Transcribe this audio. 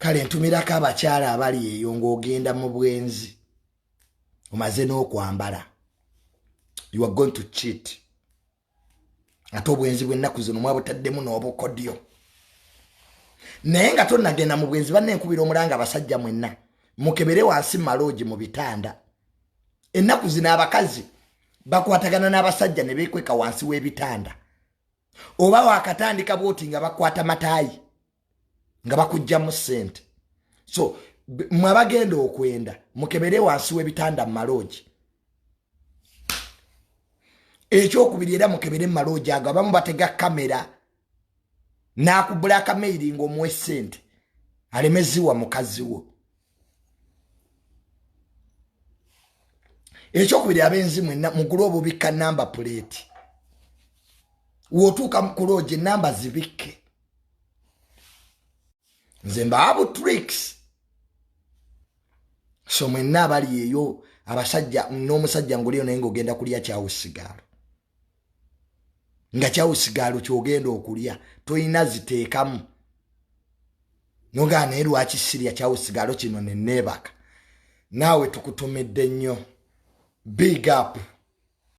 kale ntumirako abakyala abali eyo ng'ogenda mu bwenzi omaze n'okwambala. You are going to cheat. Ate obwenzi bw'ennaku zino mwabutaddemu n'obukodyo. Naye nga tonnagenda mu bwenzi bannenkubira omulanga abasajja mwenna mukebere wansi maloogi mu bitanda. Ennaku zino abakazi bakwatagana n'abasajja ne beekweka wansi w'ebitanda. Oba wakatandika bwoti nga bakwata mataayi nga bakujjamu ssente. So mwabagenda okwenda mukebere wansi w'ebitanda mu maloogi. Ekyokubiri era mukebere mu maloogi ago abamu batega kamera n'akubula akameiri ng'omuwe ssente alemeziwa mukazi wo. Ekyokubiri abenzi mwenna mugule obubikka namba plate. Wotuuka ku loogi namba zibikke. Nze mbaabu tricks. So mwenna abali eyo abasajja n'omusajja ng'oliyo naye ng'ogenda kulya kyawusigalo. Nga kyawusigalo ky'ogenda okulya toyina ziteekamu. Nogaa naye lwaki sirya kyawusigalo kino ne neebaka. Naawe tukutumidde nnyo. Big up.